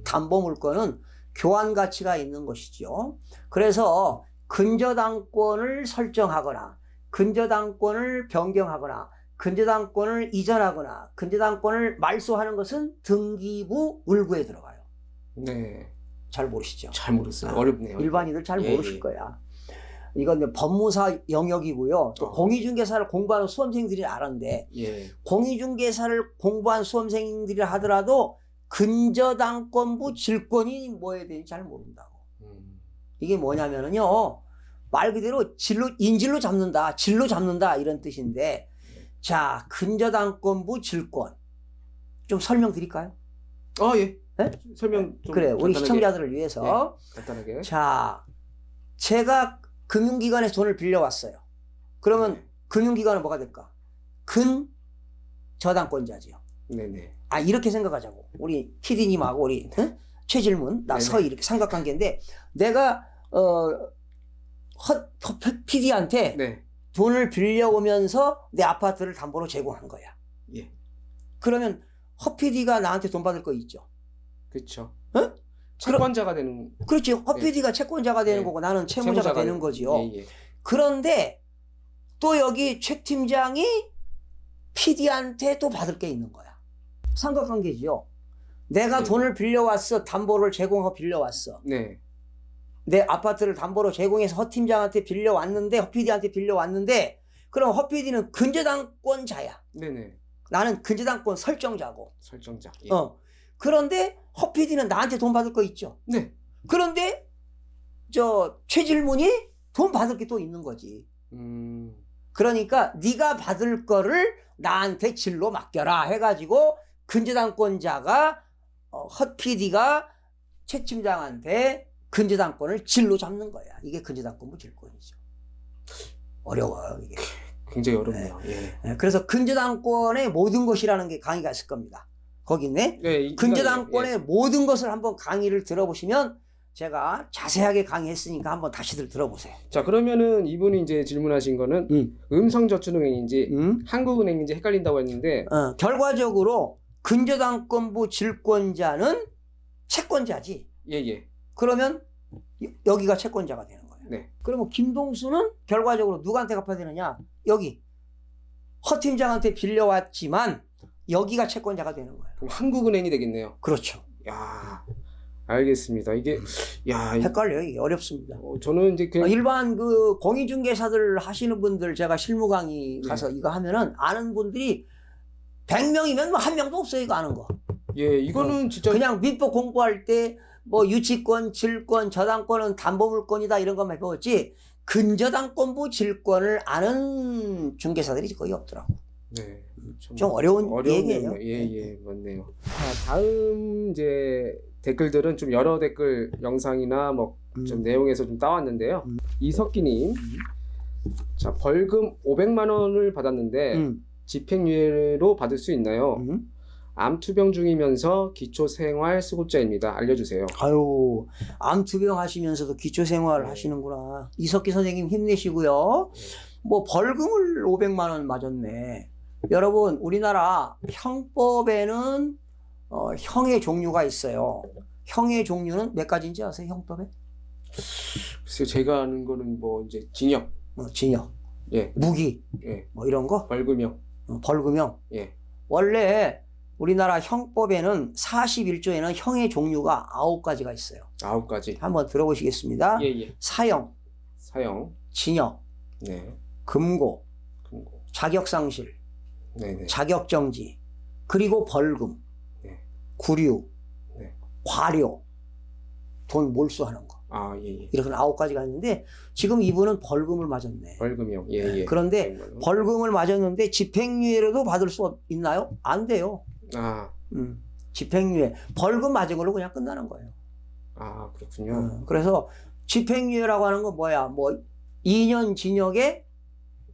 담보물권은 교환 가치가 있는 것이죠. 그래서 근저당권을 설정하거나 근저당권을 변경하거나 근저당권을 이전하거나 근저당권을 말소하는 것은 등기부 물구에 들어가요. 네. 잘 모르시죠? 잘 모르겠어요. 어렵네요. 일반인들 잘 예, 모르실 거야. 이건 법무사 영역이고요. 또 공인중개사를 공부하는 수험생들이 아는데 공인중개사를 공부한 수험생들이 하더라도 근저당권부 질권이 뭐에 대해 잘 모른다고. 이게 뭐냐면은요, 말 그대로 인질로 잡는다, 질로 잡는다 이런 뜻인데, 자, 근저당권부 질권 좀 설명드릴까요? 예. 네? 설명 좀 그래, 우리 간단하게. 시청자들을 위해서. 간단하게. 자, 제가 금융기관에서 돈을 빌려왔어요. 그러면 금융기관은 뭐가 될까? 근저당권자지요. 네네. 이렇게 생각하자고. 우리 PD님하고 우리 최질문, 나 서희 이렇게 삼각관계인데, 내가 PD한테 돈을 빌려오면서 내 아파트를 담보로 제공한 거야. 예. 그러면 허 PD가 나한테 돈 받을 거 있죠. 그렇죠. 어? 채권자가 되는. 그렇지. 허 PD가 채권자가 되는 거고 나는 채무자가 되는 거지요. 그런데 또 여기 최 팀장이 PD한테 또 받을 게 있는 거야. 삼각관계지요. 내가 돈을 빌려왔어. 담보를 제공하고 빌려왔어. 네. 내 아파트를 담보로 제공해서 허 팀장한테 빌려왔는데, 허 PD한테 빌려왔는데, 그럼 허 PD는 근저당권자야. 네네. 나는 근저당권 설정자고. 설정자. 예. 그런데 허 PD는 나한테 돈 받을 거 있죠. 네. 그런데 최질문이 돈 받을 게 또 있는 거지. 그러니까 네가 받을 거를 나한테 질로 맡겨라 해가지고 근저당권자가 허 PD가 최 팀장한테 근저당권을 질로 잡는 거야. 이게 근저당권부 질권이죠. 어려워요 이게. 굉장히 어렵네요. 예. 그래서 근저당권의 모든 것이라는 게 강의가 있을 겁니다. 거기 있네. 근저당권의 모든 것을 한번 강의를 들어보시면 제가 자세하게 강의했으니까 한번 다시들 들어보세요. 자, 그러면은 이분이 이제 질문하신 거는 음성저축은행인지 한국은행인지 헷갈린다고 했는데 결과적으로 근저당권부 질권자는 채권자지. 그러면 여기가 채권자가 되는 거예요. 네. 그러면 김동수는 결과적으로 누구한테 갚아야 되느냐? 여기 허 팀장한테 빌려왔지만 여기가 채권자가 되는 거예요. 그럼 한국은행이 되겠네요. 그렇죠. 야, 알겠습니다. 이게 헷갈려요. 이게 어렵습니다. 저는 이제 일반 공인중개사들 하시는 분들 제가 실무 강의 가서 이거 하면은 아는 분들이 100명이면 뭐 한 명도 없어요. 이거 아는 거. 이거는 진짜 그냥 민법 공부할 때 뭐 유치권, 질권, 저당권은 담보물권이다 이런 것만 배웠지 근저당권부 질권을 아는 중개사들이 거의 없더라고. 네. 좀 어려운 얘기예요. 맞네요. 다음 이제 댓글들은 좀 여러 댓글 영상이나 뭐 좀 내용에서 좀 따왔는데요. 이석기님, 자 벌금 500만 원을 받았는데 집행유예로 받을 수 있나요? 암투병 중이면서 기초생활수급자입니다. 알려주세요. 아유, 암투병 하시면서도 기초생활을 하시는구나. 이석기 선생님 힘내시고요. 뭐 벌금을 500만 원 맞았네. 여러분, 우리나라 형법에는 형의 종류가 있어요. 형의 종류는 몇 가지인지 아세요? 형법에? 글쎄요, 제가 아는 거는 뭐 이제 징역, 징역, 무기, 뭐 이런 거, 벌금형, 벌금형. 원래 우리나라 형법에는 41조에는 형의 종류가 9가지가 있어요. 9가지. 한번 들어보시겠습니다. 사형, 사형, 징역, 네, 금고, 금고, 자격상실, 네네, 자격정지, 그리고 벌금, 네. 구류, 네. 과료, 돈 몰수하는 거. 아, 예, 예. 이렇게 9가지가 있는데 지금 이분은 벌금을 맞았네. 벌금이요. 예, 예. 그런데 100만 원. 벌금을 맞았는데 집행유예로도 받을 수 있나요? 안 돼요. 아, 집행유예. 벌금 맞은 걸로 그냥 끝나는 거예요. 아, 그렇군요. 그래서 집행유예라고 하는 건 뭐야? 뭐 2년 징역에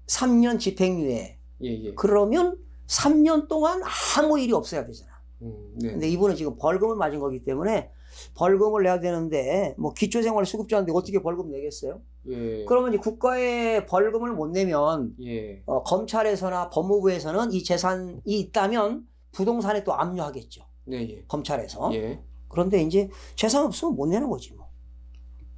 3년 집행유예. 예, 예. 그러면 3년 동안 아무 일이 없어야 되잖아. 네. 근데 이분은 지금 벌금을 맞은 거기 때문에 벌금을 내야 되는데 뭐 기초생활수급자인데 어떻게 벌금 내겠어요? 예. 그러면 이제 국가에 벌금을 못 내면 예. 검찰에서나 법무부에서는 이 재산이 있다면 부동산에 또 압류하겠죠. 네, 예. 검찰에서. 예. 그런데 이제 재산 없으면 못 내는 거지 뭐.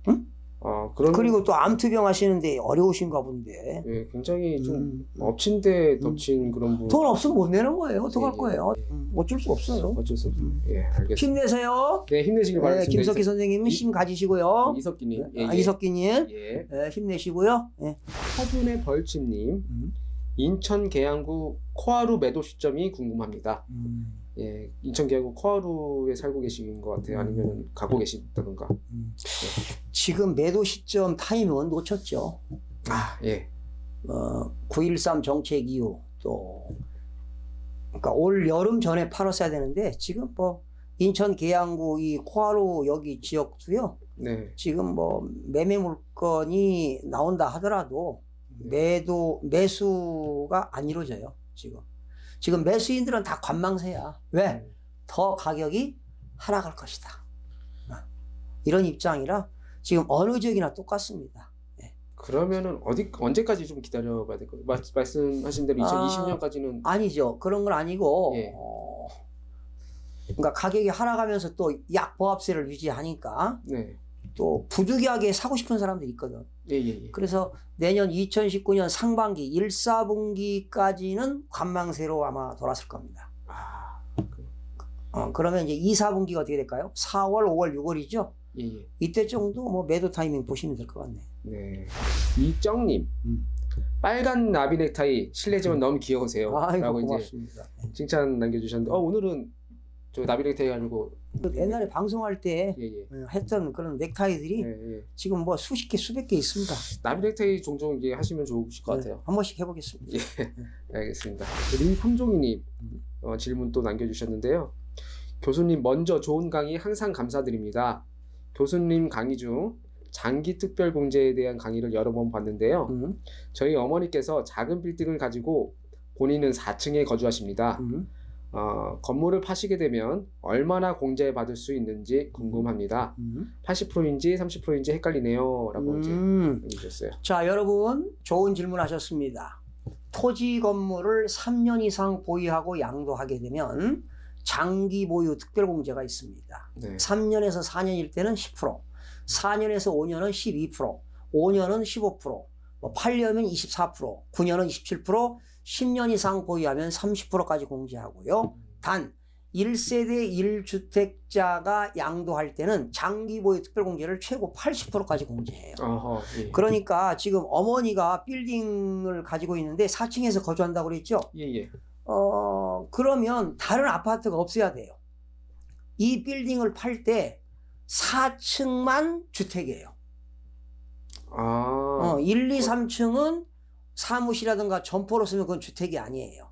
응? 아, 그런. 그리고 또 암투병 하시는데 어려우신가 본데. 예, 굉장히 좀 엎친 데 덮친 그런 분. 돈 없으면 못 내는 거예요. 어떡할 예, 거예요? 어쩔 수 없어요. 어쩔 수 없어요. 예, 알겠습니다. 힘내세요. 네, 힘내시길 네, 바라겠습니다. 김석희 선생님은 힘 가지시고요. 이석기님. 예, 아, 예. 이석기님. 예. 네, 힘내시고요. 네. 서준의 벌침님. 인천 계양구 코하루 매도 시점이 궁금합니다. 예, 인천 계양구 코하루에 살고 계신 것 같아요. 아니면 가고 계시다던가. 지금 매도 시점 타이밍은 놓쳤죠. 아, 예. 9.13 정책 이후 또 그러니까 올 여름 전에 팔았어야 되는데 지금 뭐 인천 계양구 이 코하루 여기 지역도요. 네. 지금 뭐 매매 물건이 나온다 하더라도 매수가 안 이루어져요. 지금 매수인들은 다 관망세야. 왜? 더 가격이 하락할 것이다. 이런 입장이라 지금 어느 지역이나 똑같습니다. 그러면은 언제까지 좀 기다려봐야 될 거예요? 말씀하신 대로 2020년까지는 아니죠. 그런 건 아니고 예. 그러니까 가격이 하락하면서 또 약보합세를 유지하니까 네. 또 부득이하게 사고 싶은 사람들이 있거든. 예, 예, 예. 그래서 내년 2019년 상반기 1, 4분기까지는 관망세로 아마 돌았을 겁니다. 아, 그러면 이제 2, 4분기가 어떻게 될까요? 4월, 5월, 6월이죠. 예, 예. 이때 정도 뭐 매도 타이밍 보시면 될 것 같네. 네. 이정님. 빨간 나비 넥타이 실례지만 너무 귀여우세요. 아이고, 라고 고맙습니다. 이제 칭찬 남겨주셨는데, 오늘은 저 나비 넥타이 가지고. 옛날에 방송할 때 예, 예. 했던 그런 넥타이들이 예, 예. 지금 뭐 수십 개, 수백 개 있습니다. 나비 넥타이 종종 이게 하시면 좋으실 것 같아요. 한 번씩 해보겠습니다. 예, 알겠습니다. 림삼종이님 질문 또 남겨주셨는데요. 교수님 먼저 좋은 강의 항상 감사드립니다. 교수님 강의 중 장기 특별공제에 대한 강의를 여러 번 봤는데요. 저희 어머니께서 작은 빌딩을 가지고 본인은 4층에 거주하십니다. 건물을 파시게 되면 얼마나 공제 받을 수 있는지 궁금합니다. 80%인지 30%인지 헷갈리네요. 라고 이제 해주셨어요. 자, 여러분 좋은 질문 하셨습니다. 토지 건물을 3년 이상 보유하고 양도하게 되면 장기 보유 특별공제가 있습니다. 네. 3년에서 4년일 때는 10%, 4년에서 5년은 12%, 5년은 15%, 뭐 8년은 24%, 9년은 27%, 10년 이상 보유하면 30%까지 공제하고요. 단 1세대 1주택자가 양도할 때는 장기 보유 특별공제를 최고 80%까지 공제해요. 어허, 예. 그러니까 지금 어머니가 빌딩을 가지고 있는데 4층에서 거주한다고 그랬죠? 예, 예. 그러면 다른 아파트가 없어야 돼요. 이 빌딩을 팔 때 4층만 주택이에요. 1, 2, 3층은 사무실이라든가 점포로 쓰면 그건 주택이 아니에요.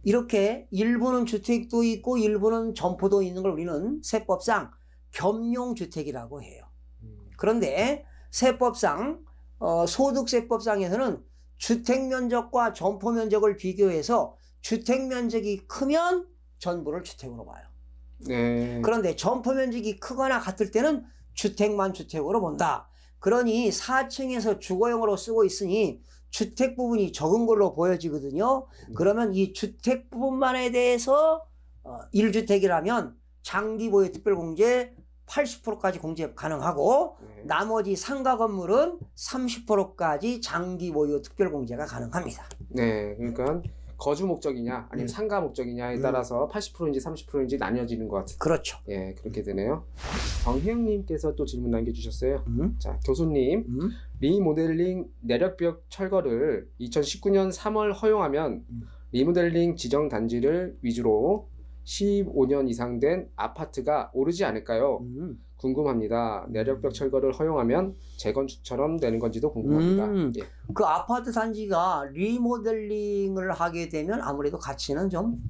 이렇게 일부는 주택도 있고 일부는 점포도 있는 걸 우리는 세법상 겸용주택이라고 해요. 그런데 세법상 소득세법상에서는 주택면적과 점포면적을 비교해서 주택면적이 크면 전부를 주택으로 봐요. 네. 그런데 점포면적이 크거나 같을 때는 주택만 주택으로 본다. 그러니 4층에서 주거용으로 쓰고 있으니 주택 부분이 적은 걸로 보여지거든요. 그러면 이 주택 부분만에 대해서 1주택이라면 장기 보유 특별공제 80%까지 공제 가능하고 나머지 상가 건물은 30%까지 장기 보유 특별공제가 가능합니다. 네, 그러니까 거주 목적이냐 아니면 상가 목적이냐에 따라서 80%인지 30%인지 나뉘어지는 것 같아요. 그렇죠. 예, 그렇게 되네요. 정혜영님께서 또 질문 남겨주셨어요. 자, 교수님, 리모델링 내력벽 철거를 2019년 3월 허용하면 리모델링 지정 단지를 위주로 15년 이상 된 아파트가 오르지 않을까요? 궁금합니다. 내력벽 철거를 허용하면 재건축처럼 되는 건지도 궁금합니다. 예. 그 아파트 단지가 리모델링을 하게 되면 아무래도 가치는 좀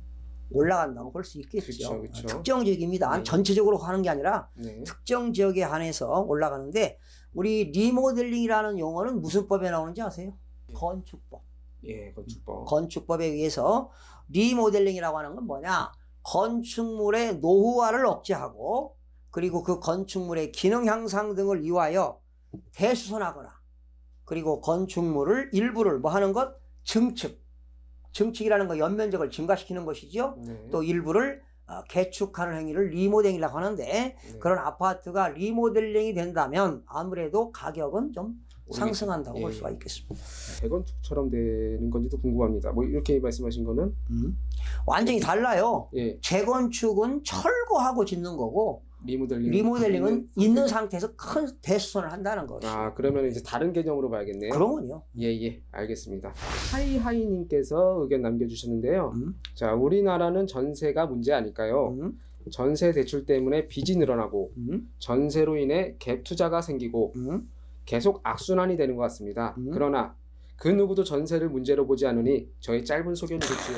올라간다고 볼 수 있겠죠. 그쵸. 특정 지역입니다. 네. 전체적으로 하는 게 아니라 네. 특정 지역에 한해서 올라가는데 우리 리모델링이라는 용어는 무슨 법에 나오는지 아세요? 건축법. 예, 건축법. 건축법에 의해서 리모델링이라고 하는 건 뭐냐? 건축물의 노후화를 억제하고 그리고 그 건축물의 기능 향상 등을 위하여 대수선하거나 그리고 건축물을 일부를 뭐 하는 것? 증축이라는 거 연면적을 증가시키는 것이죠. 네. 또 일부를 개축하는 행위를 리모델링이라고 하는데 네. 그런 아파트가 리모델링이 된다면 아무래도 가격은 좀 상승한다고 볼 수가 있겠습니다. 재건축처럼 되는 건지도 궁금합니다. 뭐 이렇게 말씀하신 거는 완전히 달라요. 예. 재건축은 철거하고 짓는 거고 리모델링은 있는 상태에서 큰 대수선을 한다는 것이죠. 아, 그러면 이제 다른 개념으로 봐야겠네요. 그러면요. 예, 알겠습니다. 하이하이님께서 의견 남겨주셨는데요. 자, 우리나라는 전세가 문제 아닐까요? 전세 대출 때문에 빚이 늘어나고 전세로 인해 갭 투자가 생기고 계속 악순환이 되는 것 같습니다. 그러나 그 누구도 전세를 문제로 보지 않으니 저의 짧은 소견이겠지요.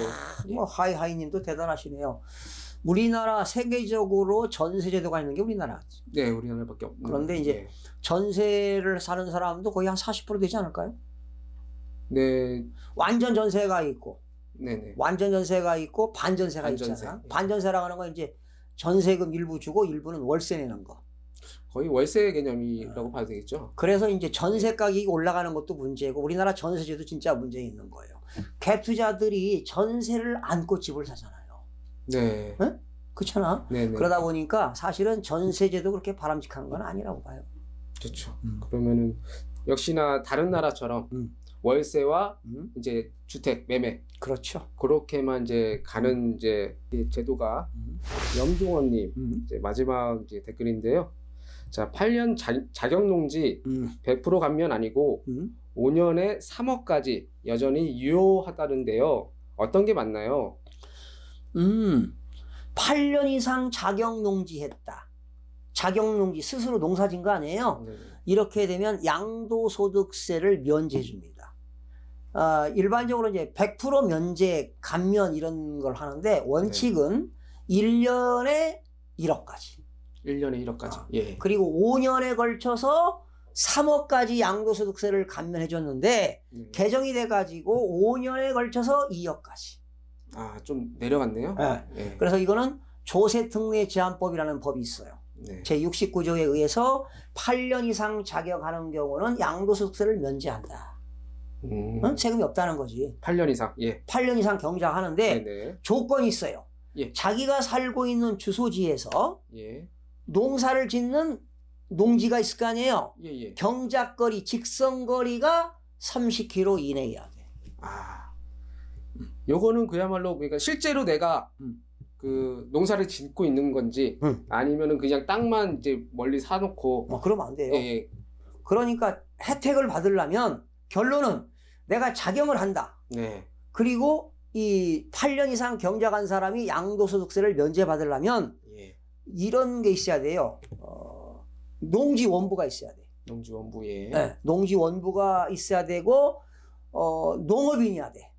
하이하이님도 대단하시네요. 우리나라 세계적으로 전세 제도가 있는 게 우리나라지. 네, 우리나라밖에 없는. 그런데 이제 전세를 사는 사람도 거의 한 40% 되지 않을까요? 네. 완전 전세가 있고, 네네. 완전 전세가 있고 반전세가 반전세. 있잖아. 반전세라고 하는 건 이제 전세금 일부 주고 일부는 월세 내는 거. 거의 월세 개념이라고 봐도 되겠죠. 그래서 이제 전세 가격이 올라가는 것도 문제고 우리나라 전세제도 진짜 문제 있는 거예요. 갭 투자들이 전세를 안고 집을 사잖아요. 네. 네? 그렇잖아. 네네. 그러다 보니까 사실은 전세제도 그렇게 바람직한 건 아니라고 봐요. 그렇죠. 그러면은 역시나 다른 나라처럼 월세와 이제 주택 매매 그렇죠. 그렇게만 이제 가는 이제 제도가 염종원님 이제 마지막 이제 댓글인데요. 자, 8년 자격농지 100% 감면 아니고 5년에 3억까지 여전히 유효하다는데요. 어떤 게 맞나요? 8년 이상 자격농지했다. 자격농지 스스로 농사진 거 아니에요? 네. 이렇게 되면 양도소득세를 면제해 줍니다. 일반적으로 이제 100% 면제, 감면 이런 걸 하는데 원칙은 1년에 1억까지. 1년에 1억까지. 예. 그리고 5년에 걸쳐서 3억까지 양도소득세를 감면해 줬는데 개정이 돼가지고 5년에 걸쳐서 2억까지. 아, 좀 내려갔네요. 네. 예. 그래서 이거는 조세특례제한법이라는 법이 있어요. 네. 제69조에 의해서 8년 이상 자격하는 경우는 양도소득세를 면제한다. 세금이 없다는 거지. 8년 이상. 예. 8년 이상 경작하는데 네네. 조건이 있어요. 예. 자기가 살고 있는 주소지에서 예. 농사를 짓는 농지가 있을 거 아니에요. 예. 경작거리, 직선거리가 30km 이내여야 돼. 아, 요거는 그야말로 그러니까 실제로 내가 그 농사를 짓고 있는 건지 아니면은 그냥 땅만 이제 멀리 사놓고 그러면 안 돼요. 예. 그러니까 혜택을 받으려면 결론은 내가 작용을 한다. 네. 그리고 이 8년 이상 경작한 사람이 양도소득세를 면제받으려면 예. 이런 게 있어야 돼요. 농지 원부가 있어야 돼. 농지 원부. 예. 네, 농지 원부가 있어야 되고 농업인이어야 돼.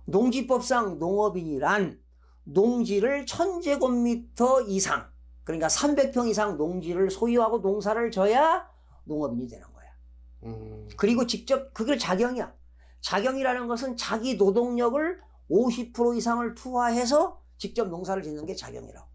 농지법상 농업인이란 농지를 1000제곱미터 이상, 그러니까 300평 이상 농지를 소유하고 농사를 져야 농업인이 되는 거야. 그리고 직접 그게 작용이야. 작용이라는 것은 자기 노동력을 50% 이상을 투하해서 직접 농사를 짓는 게 작용이라고.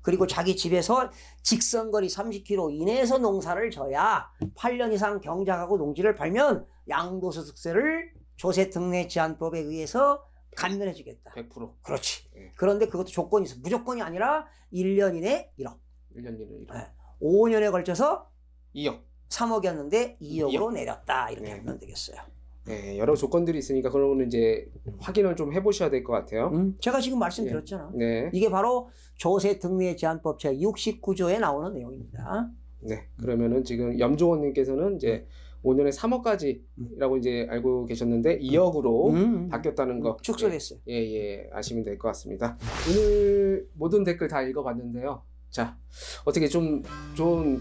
그리고 자기 집에서 직선거리 30km 이내에서 농사를 져야 8년 이상 경작하고 농지를 팔면 양도소득세를 조세특례제한법에 의해서 감면해 주겠다. 100%. 그렇지. 네. 그런데 그것도 조건이 있어. 무조건이 아니라 1년 이내 1억. 1년 이내 1억. 네. 5년에 걸쳐서 2억. 3억이었는데 2억으로 2억. 내렸다. 이렇게 네. 하면 되겠어요. 네, 여러 조건들이 있으니까 그러면 이제 확인을 좀 해보셔야 될 것 같아요. 제가 지금 말씀드렸잖아. 네. 이게 바로 조세 등내 제한법 제 69조에 나오는 내용입니다. 네. 그러면은 지금 염종원님께서는 이제 5년에 3억까지라고 이제 알고 계셨는데 2억으로 바뀌었다는 거 축소됐어요. 예, 아시면 될 것 같습니다. 오늘 모든 댓글 다 읽어봤는데요. 자, 어떻게 좀 좋은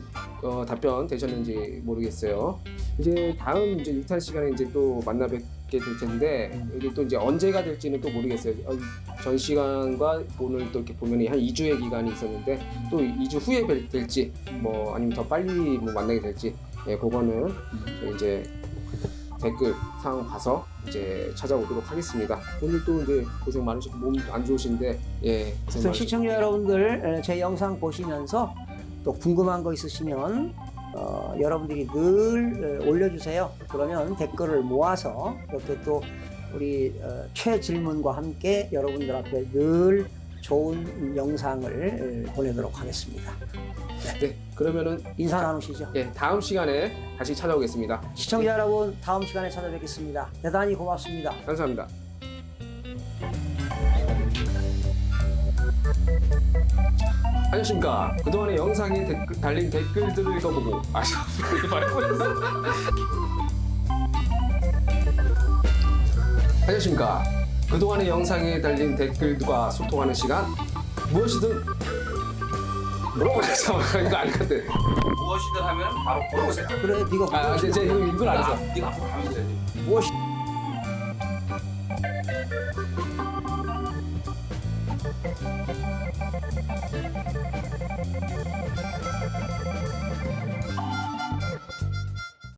답변 되셨는지 모르겠어요. 이제 다음 이제 6탄 시간에 이제 또 만나 뵙게 될 텐데 여기 또 이제 언제가 될지는 또 모르겠어요. 전 시간과 오늘 또 이렇게 보면 한 2주의 기간이 있었는데 또 2주 후에 될지 뭐 아니면 더 빨리 뭐 만나게 될지 그거는 저희 이제 댓글 상황 봐서 이제 찾아오도록 하겠습니다. 오늘 또 이제 고생 많으시고 몸 안 좋으신데 고생 그래서 시청자 여러분들 제 영상 보시면서 또 궁금한 거 있으시면 여러분들이 늘 올려주세요. 그러면 댓글을 모아서 이렇게 또 우리 최 질문과 함께 여러분들 앞에 늘 좋은 영상을 보내도록 하겠습니다. 네, 그러면은 인사 나누시죠. 다음 시간에 다시 찾아오겠습니다. 시청자 여러분, 다음 시간에 찾아뵙겠습니다. 대단히 고맙습니다. 감사합니다. 안녕하십니까. 그동안의 영상에 달린 댓글들을 읽어보고 이렇게 말해버렸어. 안녕하십니까. 그동안의 영상에 달린 댓글과 소통하는 시간 무엇이든 물어보세요. 이거 알 것 같아. 무엇이든 하면 바로 물어보세요. 그래, 네가 제가 이걸 안 해서. 네가 앞으로 가면 되지. 무엇이